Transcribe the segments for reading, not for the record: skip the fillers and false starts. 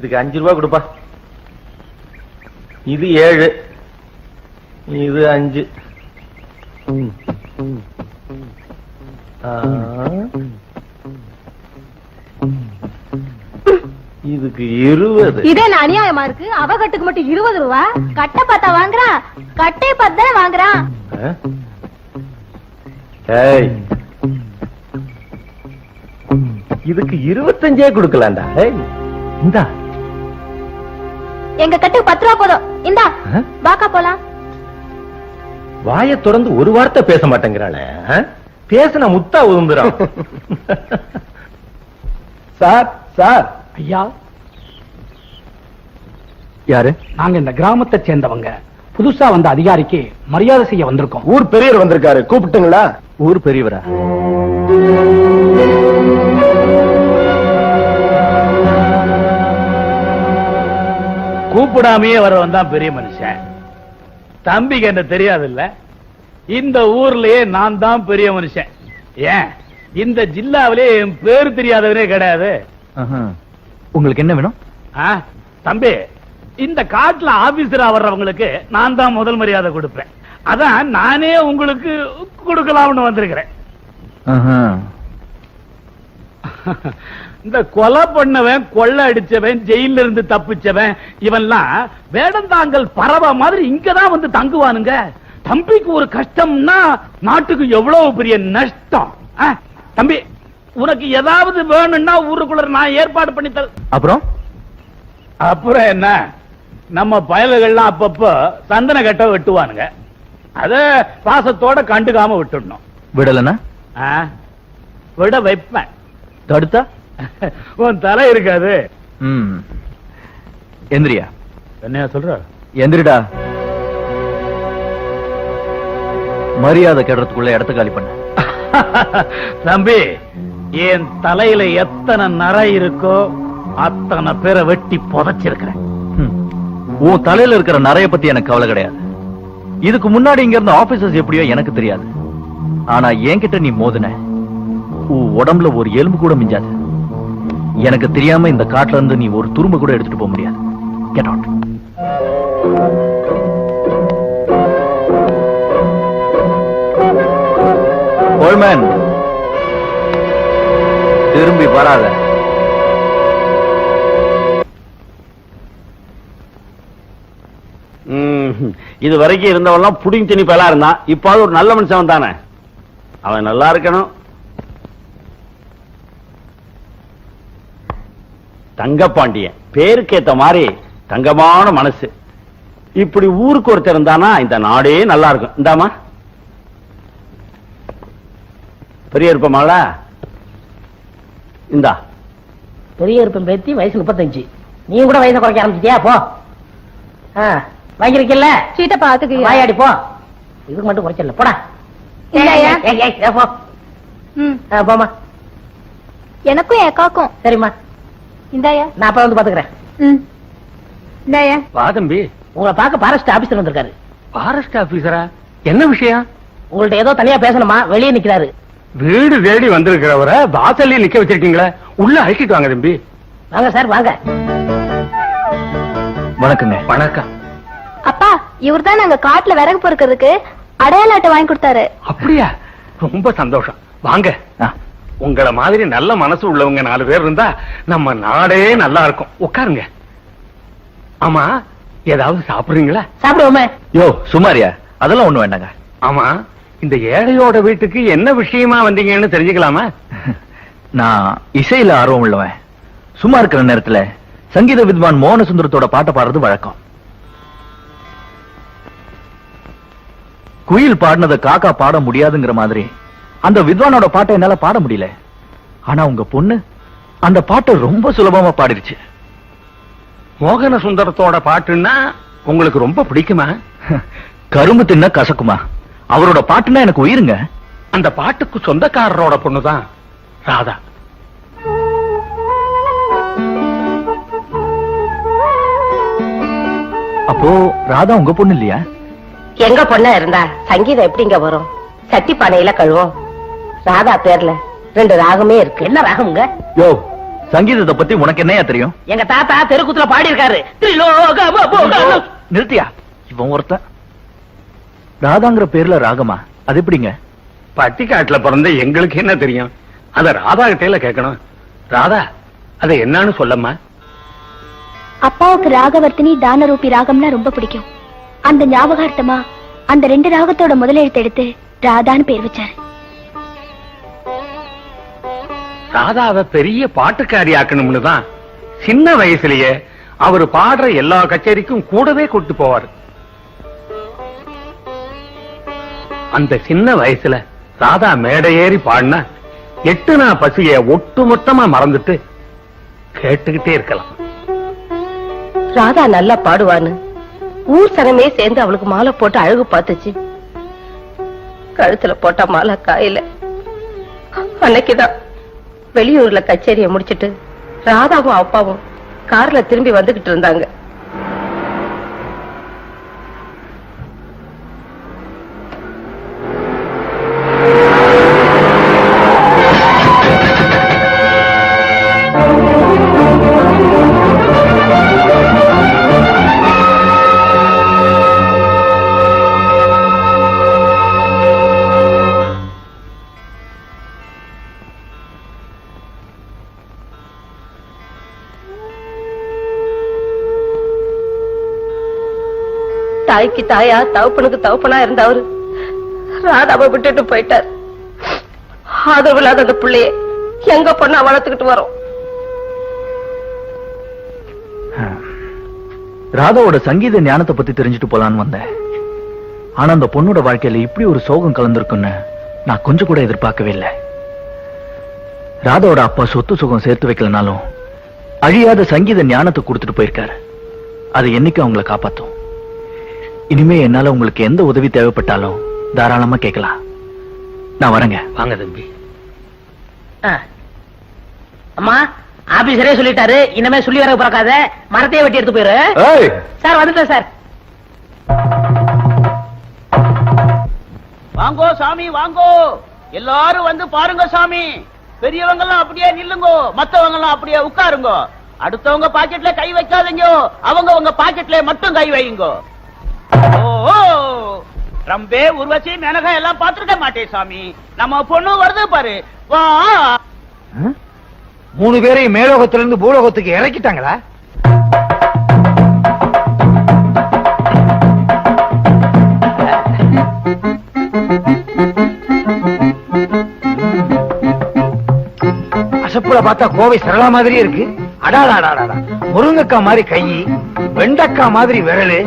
இதுக்கு 5 ரூபாய் கொடுப்பா. இது 7, இது 5. இதுக்கு 20. இதே அநியாயமா இருக்கு. அவ கட்டுக்கு மட்டும் 20 ரூபா. கட்டை பார்த்தா வாங்குறான், கட்டை பார்த்தா வாங்குறான். இதுக்கு 25 கொடுக்கலாம்டா. இந்தா எங்க கட்டுக்கு 10 ரூபா போதும். இந்தா வாக்கா போலாம். வாயை திறந்து ஒரு வார்த்தை பேச மாட்டேங்கிறாளே. பேசின முத்தா உதுந்துறான். Sir sir. ஐயா, யாரு? நாங்க இந்த கிராமத்தை சேர்ந்தவங்க. புதுசா வந்த அதிகாரிக்கு மரியாதை செய்ய வந்திருக்கோம். ஊர் பெரியவர் வந்திருக்காரு, கூப்பிட்டுங்களா? ஊர் பெரியவரா? கூப்பிடாமையே வரவன் தான் பெரிய மனுஷன். தம்பிக்கு என்ன தெரியாது இல்ல? இந்த ஊர்லயே நான் தான் பெரிய மனுஷன். ஏன் இந்த ஜில்லாவிலே என் பேரு தெரியாதவரே கிடையாது. உங்களுக்கு என்ன வேணும்? தம்பி, இந்த காட்டுல ஆபீசரா வர்றவங்களுக்கு நான் தான் முதல் மரியாதை கொடுப்பேன். அதான் நானே உங்களுக்கு கொடுக்கலாம்னு வந்திருக்கிறேன். இந்த கொலை பண்ணவன், கொள்ளை அடிச்சவன், ஜெயில இருந்து தப்பிச்சவன், இவன்லாம் வேடந்தாங்கல் பறவை மாதிரி இங்கதான் வந்து தங்குவானுங்க. தம்பிக்கு ஒரு கஷ்டம்னா நாட்டுக்கு எவ்வளவு பெரிய நஷ்டம். தம்பி, உனக்கு ஏதாவது வேணும்னா ஊருக்குள்ள நான் ஏற்பாடு பண்ணி தர. அப்புறம் என்ன, நம்ம பயல்கள்லாம் அப்பப்போ சந்தன கட்ட வெட்டுவானுங்க. அத பாசத்தோட கண்டுக்காம விட்டுடணும். விடலனா விட வைப்பேன். தடுத்தா உன் தலை இருக்காது. எந்திரியா. என்ன சொல்ற? எந்திரிடா. மரியாதை கெடுறதுக்குள்ள இடத்த காலி பண்ண. தம்பி, என் தலையில எத்தனை நரை இருக்கோ அத்தனை பேரை வெட்டி புதைச்சிருக்கிறேன். உன் தலையில இருக்கிற நரைய பத்தி எனக்கு கவலை கிடையாது. இதுக்கு முன்னாடி இங்க இருந்த ஆபீசர்ஸ் எப்படியோ எனக்கு தெரியாது. ஆனா என்கிட்ட நீ மோதின, உன் உடம்புல ஒரு எலும்பு கூட மிஞ்சாது. எனக்கு தெரியாம இந்த காட்டுல இருந்து நீ ஒரு துரும்பு கூட எடுத்துட்டு போக முடியாது. Get out. கோல்மேன், திரும்பி வராத. இது வரைக்கும் இருந்தவெல்லாம் புடிங் திணி பலா இருந்தான். இப்பாவது ஒரு நல்ல மனுஷன் தானே. அவன் நல்லா இருக்கணும். தங்கப்பாண்டியன் பேருக்கு ஏத்த மாதிரி தங்கமான மனசு. இப்படி ஊருக்கு ஒருத்தர் இருந்தானா இந்த நாடே நல்லா இருக்கும். இந்தாமா பெரிய இருப்பமாளா? இந்தா பெரிய இருப்பம் பேத்தி. வயசு 35. நீ கூட வயசை குறைக்க ஆரம்பிச்சிட்டியா? போ. வாங்கிருக்கல சீட்டை பாத்துக்கு வாயாடி போ. இதுக்கு மட்டும் குறைச்சல. போடா. போமா. எனக்கும் என் அக்காக்கும். சரிம்மா, இந்தாயா. நான் அப்ப வந்து பாத்துக்கிறேன். இந்தாயா. வா தம்பி. உங்களை பார்க்க ஃபாரஸ்ட் ஆபீசர் வந்திருக்காரு. ஃபாரஸ்ட் ஆபீசரா? என்ன விஷயம்? உங்கள்ட்ட ஏதோ தனியா பேசணுமா? வெளியே நிக்கிறாரு. வீடு தேடி வந்திருக்கிறவரை வாசல்ல நிக்க வச்சிருக்கீங்களா? உள்ள அழைச்சிட்டு வாங்க தம்பி. வாங்க சார், வாங்க. வணக்கங்க. வணக்கம். அப்பா, இவர் தான் நாங்க காட்டுல விறகு பொறுக்கிறதுக்கு அடையாள அட்டை வாங்கி கொடுத்தாரு. அப்படியா? ரொம்ப சந்தோஷம். வாங்க. உங்கள மாதிரி நல்ல மனசு உள்ளவங்க 4 பேர் இருந்தா நம்ம நாடே நல்லா இருக்கும். உட்காருங்க. ஆமா, ஏதாவது சாப்பிடுறீங்களா? சாப்பிடுவோமே. யோ சுமாரியா, அதெல்லாம் ஒண்ணு வேண்டாங்க. ஆமா, இந்த ஏழையோட வீட்டுக்கு என்ன விஷயமா வந்தீங்கன்னு தெரிஞ்சுக்கலாமா? நான் இசையில ஆர்வம் உள்ளவன். சும்மா இருக்கிற நேரத்துல சங்கீத வித்வான் மோகன சுந்தரத்தோட பாட்டை பாடுறது வழக்கம். குயில் பாடினத காக்கா பாட முடியாதுங்கிற மாதிரி அந்த வித்வானோட பாட்டை என்னால பாட முடியல. ஆனா உங்க பொண்ணு அந்த பாட்டை ரொம்ப சுலபமா பாடிருச்சு. மோகன சுந்தரத்தோட பாட்டுன்னா உங்களுக்கு ரொம்ப பிடிக்குமா? கரும்பு தின்ன கசக்குமா? அவரோட பாட்டுன்னா எனக்கு உயிருங்க. அந்த பாட்டுக்கு சொந்தக்காரரோட பொண்ணுதான் ராதா. அப்போ ராதா உங்க பொண்ணு இல்லையா? எங்க பொண்ணா இருந்தா சங்கீதம் எப்படிங்க வரும்? சட்டி பானையில கழுவோம். ராதா பேர்ல 2 ராகமே இருக்கு. என்ன ராகம்ங்க? யோ, சங்கீதத்தை பத்தி உனக்கு என்னையா தெரியும்? எங்க தாத்தா தெருக்கூத்துல பாடி இருக்காரு. நிறுத்தியா? இவன் ஒருத்தன் ராதாங்கிற பேர்ல ராகமா? அது எப்படிங்க? பட்டிக்காட்டுல பிறந்த எங்களுக்கு என்ன தெரியும்? அத ராதா கிட்டேல கேட்கணும். ராதா அத என்னன்னு சொல்லம்மா. அப்பாவுக்கு ராகவர்த்தினி தானரூபி ராகம்னா ரொம்ப பிடிக்கும். அந்த ஞாபகார்த்தமா அந்த 2 ராகத்தோட முதலெழுத்து எடுத்து ராதான்னு பேர் வச்சாரு. ராதாவை பெரிய பாட்டுக்காரி ஆக்கணும்னு தான் சின்ன வயசுலயே அவரு பாடுற எல்லா கச்சேரிக்கும் கூடவே கூட்டு போவார். அந்த சின்ன வயசுல ராதா மேடை ஏறி பாடினா 8 நாள் பசிய ஒட்டுமொத்தமா மறந்துட்டு கேட்டுக்கிட்டே இருக்கலாம். ராதா நல்லா பாடுவான்னு ஊர் சனமே சேர்ந்து அவளுக்கு மாலை போட்டு அழகு பார்த்துச்சு. கழுத்துல போட்ட மாலை காயில. அன்னைக்குதான் வெளியூர்ல கச்சேரியை முடிச்சிட்டு ராதாவும் அப்பாவும் கார்ல திரும்பி வந்துகிட்டு இருந்தாங்க. தாய்க்கு தாயா தவப்பனுக்கு தவப்பனா இருந்தவரு ராதாவை விட்டுட்டு போயிட்டார். ஆதரவு இல்லாத அந்த பிள்ளைய எங்க பொண்ணா வளர்த்துக்கிட்டு வரோம். ராதாவோட சங்கீத ஞானத்தை பத்தி தெரிஞ்சுட்டு போலான்னு வந்தேன். ஆனா அந்த பொண்ணோட வாழ்க்கையில இப்படி ஒரு சோகம் கலந்திருக்குன்னு நான் கொஞ்சம் கூட எதிர்பார்க்கவே இல்லை. ராதாவோட அப்பா சொத்து சுகம் சேர்த்து வைக்கலனாலும் அழியாத சங்கீத ஞானத்தை கொடுத்துட்டு போயிருக்காரு. அது என்னைக்கு அவங்களை காப்பாத்தும். இனிமே என்னால உங்களுக்கு எந்த உதவி தேவைப்பட்டாலும் தாராளமா கேட்கலாம். நான் வரேங்க. வாங்க தம்பி. அம்மா ஆபீசரே சொல்லிட்டாரு, இனிமே சொல்லி வர பிறக்காத, மரத்தையே வெட்டி எடுத்து போயிரு. சார் வந்துட்டேன் சார். வாங்கோ சாமி வாங்கோ, எல்லாரும் வந்து பாருங்க சாமி. பெரியவங்க எல்லாம் அப்படியே நில்லுங்கோ, மத்தவங்க எல்லாம் அப்படியே உட்காருங்க. அடுத்தவங்க பாக்கெட்ல கை வைக்காதீங்க, அவங்க உங்க பாக்கெட்ல மட்டும் கை வையுங்க. ஓ ரம்பே உருவசி மேனகா எல்லாம் பாத்துருக்க மாட்டே சாமி. நம்ம பொண்ணு வருது பாரு. வா. 3 பேரையும் மேலோகத்திலிருந்து பூலோகத்துக்கு இறக்கிட்டாங்களா? அசப்புல பார்த்தா கோவை சரளா மாதிரி இருக்கு. அடாடாடாடா, முருங்கக்கா மாதிரி கை, வெண்டக்கா மாதிரி விரலு,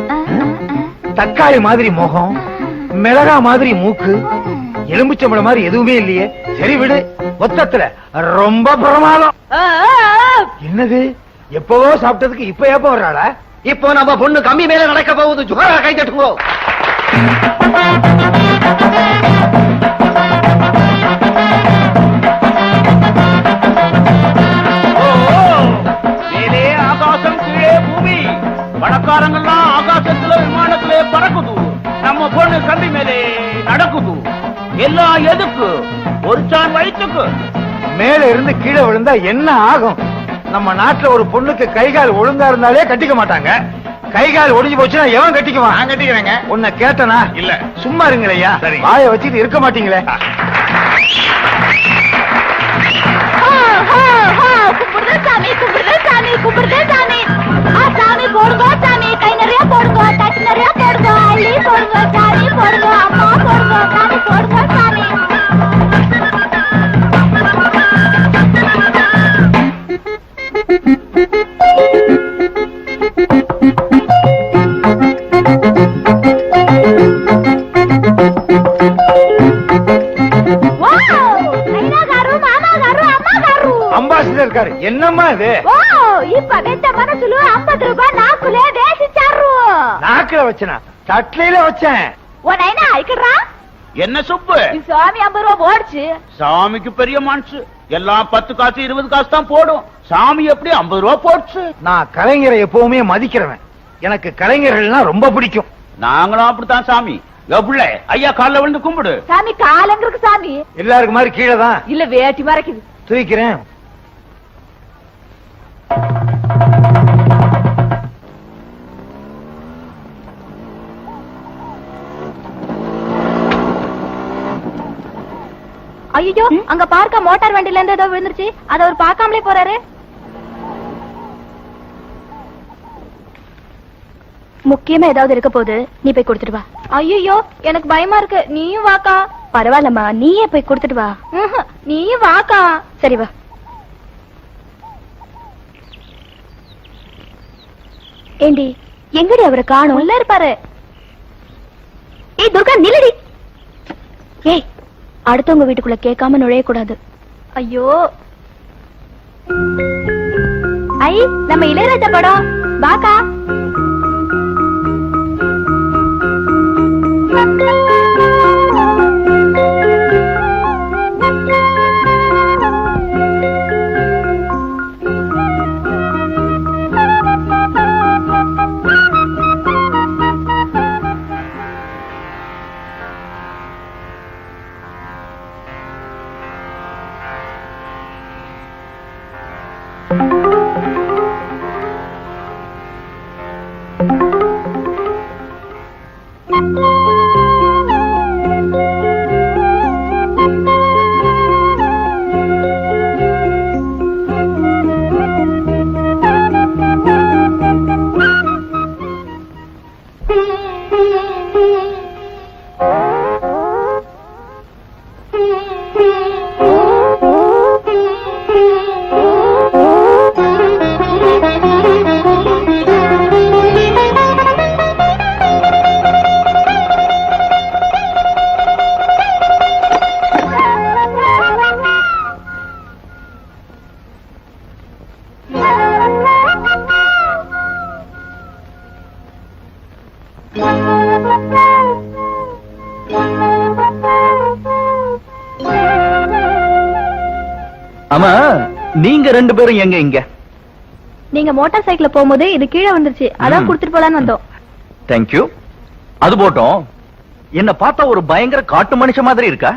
தக்காளி மாதிரி முகம், மிளகா மாதிரி மூக்கு, எலும்புச்சம்பளம் மாதிரி எதுவுமே இல்லையே. சரி விடு, மொத்தத்துல ரொம்ப பிரமாதம். என்னது, எப்பவோ சாப்பிட்டதுக்கு இப்ப எப்ப வர்றாளா? இப்போ நம்ம பொண்ணு கம்மி மேல நடக்க போகுது. ஜுகரா கை தட்டுங்கோ. மேலே ஆகாசம், கீழே பூமி. பணக்காரங்கெல்லாம் ஆகாசத்துல விமானத்திலே பறக்குது. நம்ம பொண்ணு கம்பி மேலே நடக்குது. எல்லாம் எதுக்கு? ஒரு சான் வயிற்றுக்கு. மேல இருந்து கீழே விழுந்தா என்ன ஆகும்? நம்ம நாட்டுல ஒரு பொண்ணுக்கு கைகால் ஒழுங்கா இருந்தாலே கட்டிக்க மாட்டாங்க. கைகால் ஒடிஞ்சு போச்சுன்னா எவன் கட்டிக்குவான்? நான் கட்டிக்கிறேங்க. உன்னை கேட்டனா? இல்ல. சும்மா இருங்களையா, வாயை வச்சுட்டு இருக்க மாட்டீங்களே. சாமி கும்பிடுற சாமி, கும்பிடுற சாமி. சாமி போடுங்க சாமி, கை நிறைய போடுங்க, தட்டு நிறைய போடுங்க, அள்ளி போடுங்க சாமி, போடுங்க அம்மா, போடுங்க சாமி, போடுங்க சாமி. அம்பாசிடர் இருக்காரு. என்னம்மா இது? இப்ப வெத்த மனசுல 50 ரூபாய் நாக்குல வேசிச்சாரு. நாக்குல வச்சனா? தட்லையில வச்சேன். உன்ன ஐக்கறா? என்ன சுப்பு? சாமி 50 ரூபாய் போடுச்சு. சாமிக்கு பெரிய மனசு. எல்லாம் 10 காசு 20 காசு தான் போடும். சாமி எப்படி 50 ரூபாய் போடுச்சு? நான் கலைஞரை எப்பவுமே மதிக்கிறவன். எனக்கு கலைஞர்கள்னா ரொம்ப பிடிக்கும். நாங்களும் அப்படித்தான் சாமி. எவ்வள ஐயா கால்ல விழுந்து கும்பிடு. சாமி காலங்கிருக்கு சாமி. எல்லாருக்கும் மாதிரி கீழே தான் இல்ல வேட்டி மறைக்குது. தூக்கிறேன். ஐயோ அங்க பார்க்க மோட்டார் வண்டில இருந்து ஏதோ விழுந்துருச்சு. அத அவர் பார்க்காமலே போறாரு. முக்கியமா ஏதாவது இருக்க போது நீ போய் கொடுத்துட்டு வா. ஐயோ எனக்கு பயமா இருக்கு. நீயும் வாக்கா. பரவாயில்லம்மா, நீயே போய் கொடுத்துட்டு வா. நீயும் வாக்கா. சரி வா. ஏண்டி எங்கடி அவரை காணும்? உள்ள இருப்பாரு. ஏய் துர்கா நில்லடி. ஏய் அடுத்தவங்க வீட்டுக்குள்ள கேட்காம நுழைய கூடாது. ஐயோ ஐ நம்ம இளையராஜா படம். வாக்கா. ஆமா, நீங்க ரெண்டு பேரும் எங்க இங்க? நீங்க மோட்டார் சைக்கிள்ல போகும்போது இது கீழே வந்துருச்சு. அதான் கொடுத்துட்டு போலான்னு வந்தோம். தேங்க்யூ. அது போட்டோம். என்ன பார்த்தா ஒரு பயங்கர காட்டு மனுஷ மாதிரி இருக்கா?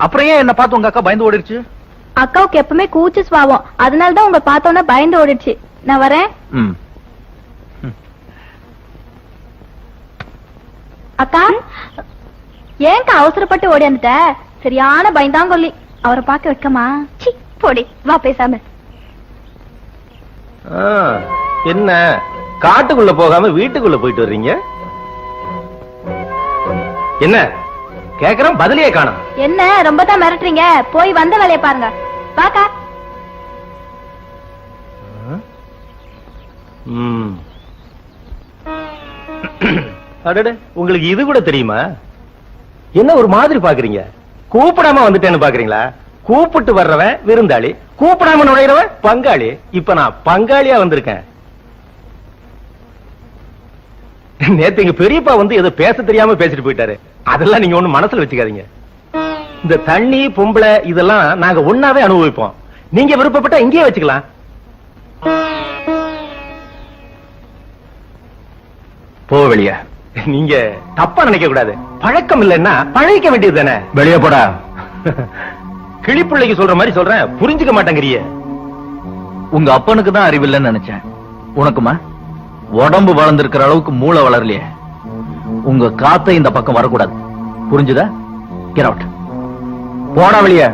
அப்புறம் ஏன் என்ன பார்த்து உங்க அக்கா பயந்து ஓடிடுச்சு? அக்காவுக்கு எப்பவுமே கூச்சு சுவாவம். அதனாலதான் உங்க பார்த்தோன்னா பயந்து ஓடிடுச்சு. நான் வரேன். அக்கா ஏன்க்கா அவசரப்பட்டு ஓடி வந்துட்ட? சரியான பயந்தாங்கொல்லி. அவரை பார்க்க வைக்கமா? சி போடி வா பேசாம. என்ன காட்டுக்குள்ள போகாம வீட்டுக்குள்ள போயிட்டு வர்றீங்க? என்ன கேக்குறோம், பதிலே காணோம். என்ன ரொம்ப தான் மிரட்டுறீங்க? போய் வந்த வேலையை பாருங்க. வாக்கா. அடடே, உங்களுக்கு இது கூட தெரியுமா? என்ன ஒரு மாதிரி பாக்குறீங்க? கூப்பிடாம வந்துட்டேன்னு பாக்குறீங்களா? கூப்பிட்டு வர்றவன் விருந்தாளி, கூப்பிடாம நுழைறவன் பங்காளி. இப்ப நான் பங்காளியா வந்திருக்கேன். நேத்து எங்க பெரியப்பா வந்து ஏதோ பேச தெரியாம பேசிட்டு போயிட்டாரு. அதெல்லாம் நீங்க ஒண்ணு மனசுல வச்சுக்காதீங்க. இந்த தண்ணி பொம்பளை இதெல்லாம் நாங்க ஒண்ணாவே அனுபவிப்போம். நீங்க விருப்பப்பட்டா இங்கேயே வச்சுக்கலாம். போ வெளியே. நீங்க தப்பா நினைக்க கூடாது. பழக்கம் இல்லைன்னா பழகிக்க வேண்டியது தானே. வெளியே போடா. கிளிப்பிள்ளைக்கு சொல்ற மாதிரி சொல்றேன், புரிஞ்சுக்க மாட்டேங்கிறிய. உங்க அப்பனுக்கு தான் அறிவில்லைன்னு நினைச்சேன். உனக்குமா? உடம்பு வளர்ந்திருக்கிற அளவுக்கு மூளை வளரலையே. உங்க காத்தை இந்த பக்கம் வரக்கூடாது. புரிஞ்சுதா? Get out. போடா வெளியே.